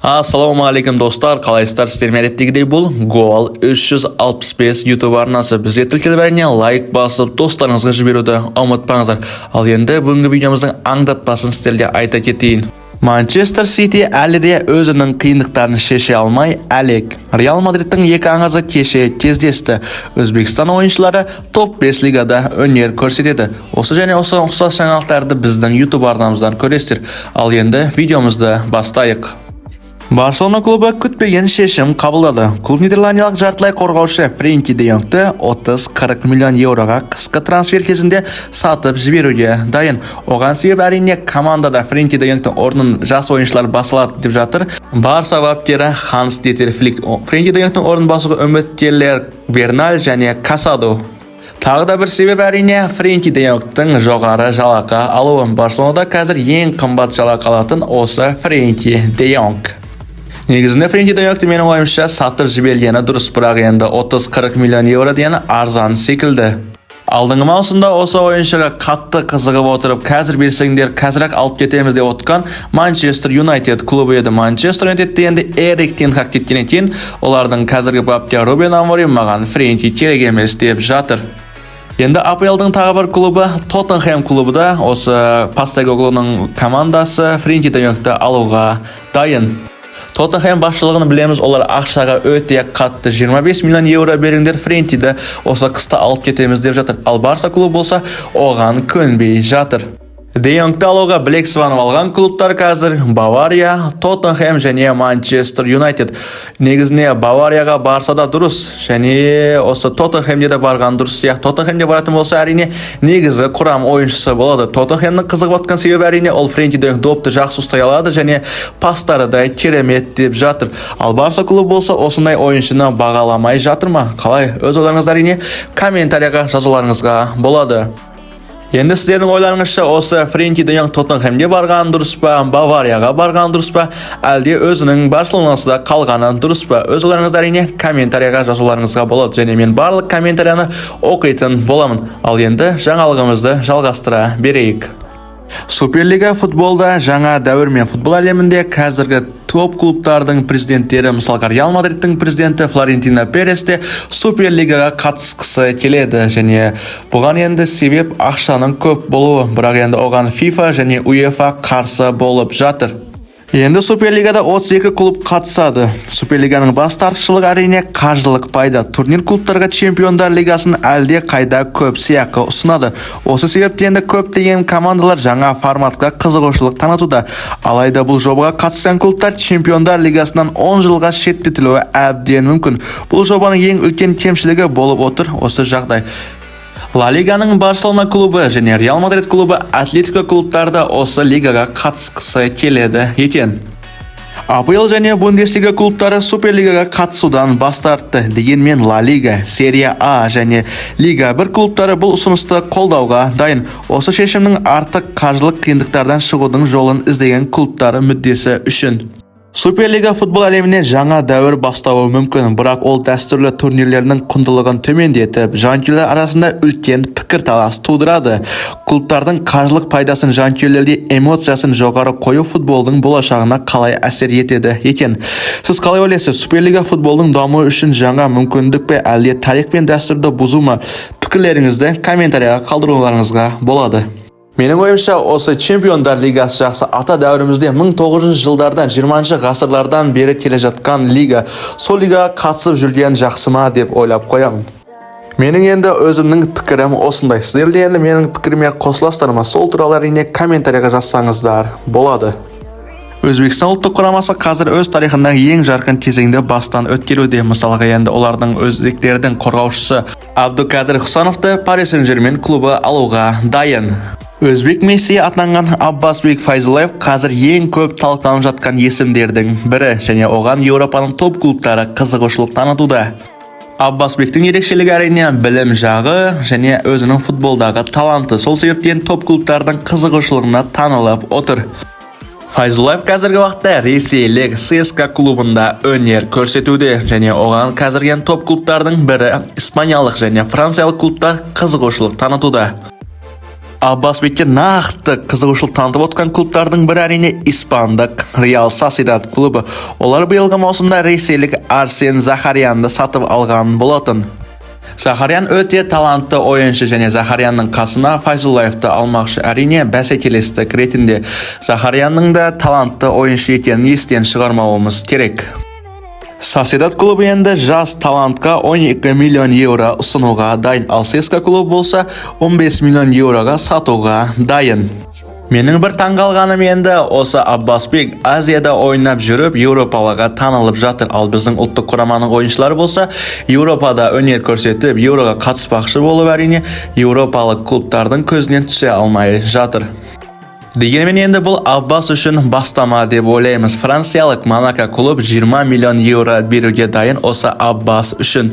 Assalomu alaykum do'stlar, qalaysizlar? Sizlar aytdikdek бұл Goal 365 YouTube арнасы. Bizga tilkilbәріне лайк басып, достарыңызға жіберуді ұмытпаңыздар. Ал енді бүгінгі видеомыздың аңдатпасын сіздерге айта кетейін. Манчестер Сити әлі де өзінің қиындықтарын шеше алмай әлек. Реал Мадридтің екі аңызы кеше кездесті. Өзбекстан ойыншылары топ 5 лигада өнер көрсетеді. Осы және осы ұқсас жаңалықтарды біздің YouTube арнамыздан көресіздер. Ал енді видеомызды бастайық. Барселона клубы күтпеген шешім қабылдады. Клуб нидерландиялық жартылай қорғаушы Френки де Йонгты 30-40 миллион еуроға қысқы трансфер кезінде сатып жіберуге дайын. Оған себеп әрине командада Френки де Йонгтың орнын жас ойыншылар басылады деп жатыр. Барса бапкері Ханс Дитер Флик. Френки де Йонгтың орнын басуға үміткерлер Берналь және Касадо. Тағы да бір себеп әрине Френки де Йонгтың жоғары жалақы алуы. Барселонада қазір ең қымбат жалақы алатын осы Френки де Йонг. Негізінде Френки де Йонгты менің ойымша сатып жібергені дұрыс, бірақ енді 30-40 миллион еуро дегені арзан секілді. Алдыңғы маусымда осы ойыншыға қатты қызығып отырып, қазір берсеңдер қазірек алып кетеміз деп отқан Манчестер Юнайтед клубы еді. Манчестер Юнайтедте енді Эрик Тен Хаг кеткеннен кейін олардың қазіргі бапкері Рубен Аморим маған Френки керек емес деп жатыр. Енді АПЛдың тағы бір клубы Тоттенхэм клубы да осы Постекоглуның командасы Френки де Йонгты алуға дайын. Тоттенхэм басшылығын білеміз, олар ақшаға өте қатты 25 миллион еуро беріңдер, Френкиді осы қыста алып кетеміз деп жатыр. Ал Барса клубы болса оған көнбей жатыр. Де Йонгты алуға білек сыбанып алған клубтар қазір Бавария, Тоттенхэм және Манчестер Юнайтед. Негізіне Баварияға барса да дұрыс, және осы Тоттенхэмде де барған дұрыс сияқты. Тоттенхэмде баратын болса әрине негізі құрам ойыншысы болады. Тоттенхэмнің қызығып отқан себебі әрине ол Френки де Йонг допты жақсы ұстай алады және пастары да керемет деп жатыр. Ал Барса клубы болса осындай ойыншыны бағаламай жатыр ма? Қалай? Өз ойларыңызды әрине комментарияға жазуларыңызға болады. Енді сіздердің ойларыңызша осы Френки де Йонг Тоттенхэмге барған дұрыс па, Баварияға барған дұрыс па, әлде өзінің Барселонасында қалғаны дұрыс па? Өз ойларыңызды әрине комментарияға жазуларыңызға болады, және мен барлық комментарияны оқитын боламын. Ал енді жаңалығымызды жалғастыра берейік. Суперлига футболда жаңа дәуір мен футбол әлемінде қазіргі топ клубтардың президенттері, мысалға Реал Мадридтің президенті Флорентино Перес те Суперлигаға қатысқысы келеді, және бұған енді себеп ақшаның көп болуы, бірақ енді оған FIFA және UEFA қарсы болып жатыр. Енді Суперлигада 32 клуб қатысады. Суперлиганың бас тартушылығы әрине қаржылық пайда. Турнир клубтарға Чемпиондар лигасын әлде қайда көп сыйақы ұсынады. Осы себептен де көптеген командалар жаңа форматқа қызығушылық танытуда. Алайда бұл жобаға қатысқан клубтар Чемпиондар лигасынан 10 жылға шеттетілуі әбден мүмкін. Бұл жобаның ең үлкен кемшілігі болып отыр осы жағдай. Ла Лиганың Барселона клубы және Реал Мадрид клубы Атлетико клубтарда осы лигаға қатысқысы келеді екен. АПЛ және Бундеслига клубтары Суперлигаға қатысудан бас тартты. Дегенмен Ла Лига, Серия А және Лига 1 клубтары бұл ұсынысты қолдауға дайын. Осы шешімнің артық қаржылық қиындықтардан шығудың жолын іздеген клубтары мүддесі үшін. Суперлига футбол әлеміне жаңа дәуір бастауы мүмкін, бірақ ол дәстүрлі турнирлерінің құндылығын төмендетіп, жанкүйерлер арасында үлкен пікірталас тудырады. Клубтардың қаржылық пайдасын жанкүйерлерге эмоциясын жоғары қою футболдың болашағына қалай әсер етеді екен? Сіз қалай ойлайсыз? Суперлига футболдың дамуы үшін жаңа мүмкіндік пе, әлде тарих пен дәстүрді бұзу ма? Пікірлеріңізді комментарияға қалдыруларыңызға болады. Менің ойымша осы Чемпиондар лигасы жақсы. Ата дәуірімізде 1900 жылдардан 20 ғасырлардан бері келе жатқан лига. Сол лигаға қатысып жүрген жақсы ма деп ойлап қоямын. Менің енді өзімнің пікірім осындай. Сіздер де енді менің пікіріме қосыласыздар ма? Сол туралы әрине комментарияға жазсаңыздар болады. Өзбекстан ұлттық құрамасы қазір өз тарихындағы ең жарқын кезеңді бастан өткеруде. Мысалға енді олардың өзбектердің қорғаушысы Абдукадыр Хусановты Пари Сен-Жермен клубы алуға дайын. Өзбек Месси атанған Аббасбек Файзуллаев қазір ең көп талқыланып жатқан есімдердің бірі, және оған Еуропаның топ клубтары қызығушылық танытуда. Аббасбектің ерекшелігі әрине білім жағы және өзінің футболдағы таланты. Сол себептен топ клубтардың қызығушылығына танылып отыр. Файзуллаев қазіргі уақытта ресейлік ЦСКА клубында өнер көрсетуде, және оған қазірген топ клубтардың бірі испаниялық және франциялық клубтар қызығушылық танытуда. Аббасбекке нақты қызығушылық танытып отқан клубтардың бірі әрине испандық Реал Сосьедад клубы. Олар биылғы маусымда ресейлік Арсен Захарянды сатып алған болатын. Захарян өте талантты ойыншы және Захарянның қасына Файзуллаевты алмақшы. Әрине бәсекелестік ретінде Захарянның да талантты ойыншы екенін естен шығармауымыз керек. Сосьедад клубы енді жас талантқа 12 миллион евро ұсынуға дайын, ал ЦСКА клубы болса 15 миллион евроға сатуға дайын. Менің бір таңғалғаным енді осы Аббасбек Азияда ойнап жүріп Еуропалыға танылып жатыр, ал біздің ұлттық құраманың ойыншылары болса Еуропада өнер көрсетіп Еуроға қатыспақшы болып әрине еуропалық клубтардың көзінен түсе алмай жатыр. Дегенмен енді бұл Аббас үшін бастама деп ойлаймыз. Франциялық Монако клуб 20 миллион евро беруге дайын осы Аббас үшін.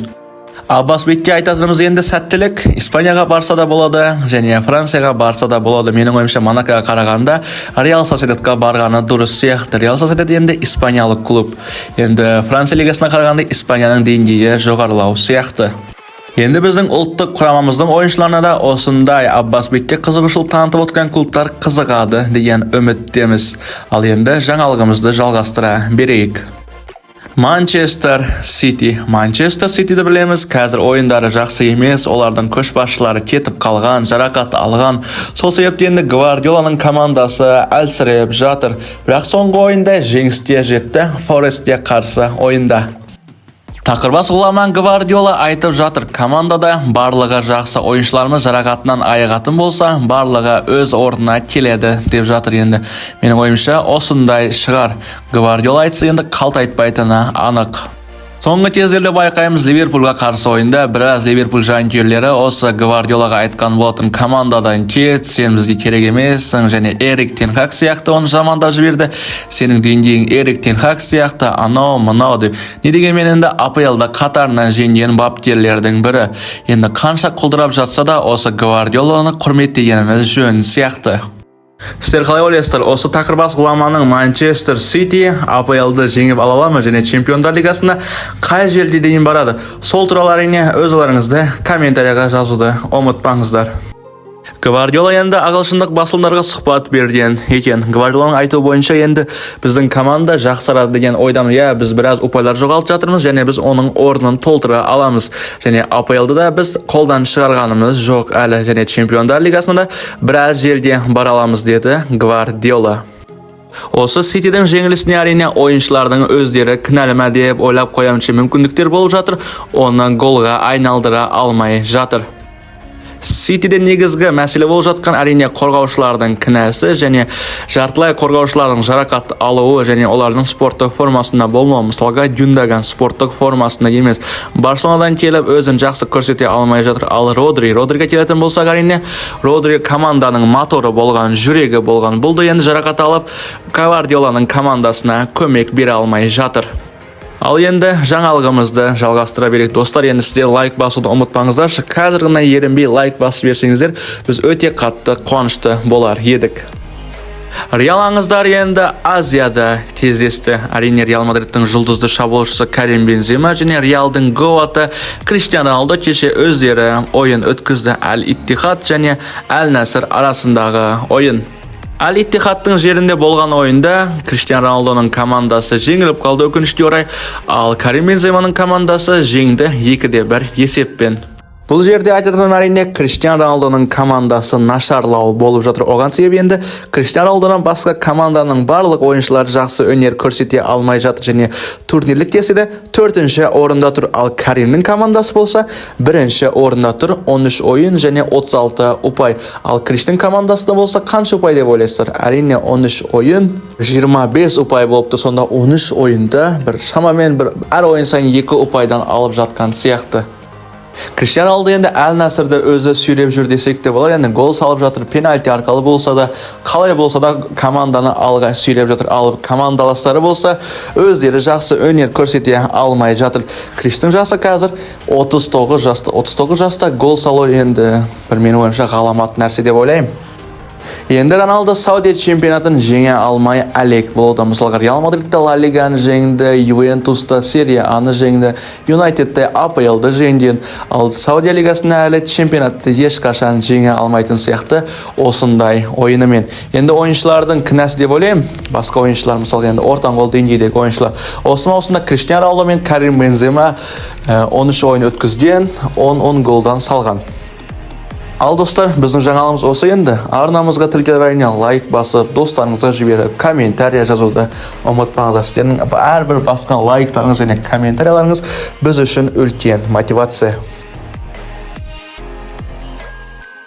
Аббасбекке айтатынымыз енді сәттілік. Испанияға барса да болады және Францияға барса да болады. Менің ойымша Монакоға қарағанда Реал Сосьедадқа барғаны дұрыс сияқты. Реал Сосьедад енді испаниялық клуб. Енді Франция лигасына қарағанда Испанияның деңгейі жоғарылау сияқты. Енді біздің ұлттық құрамамыздың ойыншыларына да осындай Аббасбекке қызығушылық танытып отқан клубтар қызығады деген үміттеміз. Ал енді жаңалығымызды жалғастыра берейік. Манчестер Сити Ситиді білеміз, қазір ойындары жақсы емес, олардың көшбасшылары кетіп қалған, жарақат алған. Сол себептен Гвардиоланың командасы әлсіреп жатыр. Бірақ соңғы ойында жеңіске жетті, Форестке қарсы ойында. Тақырбас ғұламан Гвардиола айтып жатыр, командада барлығы жақсы, ойыншыларымыз жарақатынан айығатын болса, барлығы өз орнына келеді деп жатыр енді. Менің ойымша осындай шығар. Гвардиола айтса енді қалт айтпайтыны анық. Соңғы кездерде байқаймыз, Ливерпульға қарсы ойында біраз Ливерпуль жанкүйерлері осы Гвардиолаға айтқан болатын, командадан кет, сен бізге керек емессің, және Эрик Тен Хаг сияқты оны жамандап жіберді. Сенің деңгейің Эрик Тен Хаг сияқты, анау мынау деп. Не дегенмен енді АПЛда қатарынан жеңген бапкерлердің бірі. Енді қанша құлдырап жатса да осы Гвардиоланы құрметтегеніміз жөн сияқты. Сіздер қалай ойлайсыздар, осы тақырбас ғұламаның Манчестер Сити АПЛды жеңіп ала ала ма және Чемпиондар лигасында қай жерде дейін барады? Сол туралы әрине өзіңізді комментарияға жазуды ұмытпаңыздар. Гвардиола енді ағылшындық басылымдарға сұхбат берген екен. Гвардиоланың айтуы бойынша енді біздің команда жақсарады деген ойдамын. Біз біраз ұпайлар жоғалтып жатырмыз және біз оның орнын толтыра аламыз. Және АПЛды да біз қолдан шығарғанымыз жоқ әлі, және Чемпиондар лигасында біраз жерде бара аламыз деді Гвардиола. Осы Ситидің жеңілісіне әрине ойыншылардың өздері кінәлі ме деп ойлап қоямын, мүмкіндіктер болып жатыр, оны голға айналдыра алмай жатыр. Ситиде негізгі мәселе болып жатқан әрине қорғаушылардың кінәсі және жартылай қорғаушылардың жарақат алуы және олардың спорттық формасында болмауы. Мысалға Гюндоган спорттық формасында емес, Барселонадан келіп өзін жақсы көрсете алмай жатыр. Ал Родриге келетін болсақ әрине, Родри команданың моторы болған, жүрегі болған. Бұл да енді жарақат алып, Гвардиоланың командасына көмек бере алмай жатыр. Ал енді жаңалығымызды жалғастыра берейік достар. Енді сіздер лайк басуды ұмытпаңыздар. Қазір ғана ерінбей лайк басып берсеңіздер, біз өте қатты қуанышты болар едік. Реал аңыздар енді Азияда кездесті. Әрине Реал Мадридтің жұлдызды шабуылшысы Карим Бензема және Реалдың гоаты Криштиану Роналду кеше өздері ойын өткізді. Аль-Иттихад және Аль-Наср арасындағы ойын. Аль-Иттихадтың жерінде болған ойында Криштиану Роналдуның командасы жеңіліп қалды өкінішке орай, ал Карим Бенземаның командасы жеңді 2-1 есеппен. Бұл жерде айтатыным әрине Криштиану Роналдуның командасы нашарлау болып жатыр. Оған себеп енді Криштиану Роналдудан басқа команданың барлық ойыншылары жақсы өнер көрсете алмай жатыр және турнирлік кестеде 4-ші орында тұр. Ал Каримнің командасы болса 1-ші орында тұр, 13 ойын және 36 ұпай. Ал Криштиану командасы болса қанша ұпай деп ойлайсыздар? Әрине 13 ойын 25 ұпай болыпты. Сонда 13 ойында шамамен әр ойын сайын 2 ұпайдан алып жатқан сияқты. Криштиану Роналду енді Аль-Насрды өзі сүйреп жүр десек те болар. Енді гол салып жатыр, пенальти арқылы болса да, қалай болса да команданы алға сүйреп жатыр. Ал командаластары болса өздері жақсы өнер көрсете алмай жатыр. Криштиану жасы қазір 39 жаста. 39 жаста гол салу енді бір менің ойымша ғаламат нәрсе деп ойлаймын. Енді Ronaldo Saudi чемпионатын жеңе алмай әлек болды. Мысалға Real Madrid'де La Ligаны жеңді, Juventus'та Serie A'ны жеңді, United'де APL'ды жеңді. Ал Саудия лигасында әлі чемпионатты ешқашан жеңе алмайтын сияқты осындай ойынымен. Енді ойыншылардың кінәсі деп ойлаймын. Басқа ойыншылар, мысалға енді ортан қол деңгейдегі ойыншылар. Осы маусымда Криштиану Роналду мен Карим Бензема 13 ойын өткізген, 10 голдан салған. Ал достар, біздің жаңалығымыз осы енді. Арнамызға тіркеліп лайк басып, достарыңызға жіберіп, комментария жазуды ұмытпаңыздар. Сіздердің әрбір басқан лайктарыңыз және комментарияларыңыз біз үшін үлкен мотивация.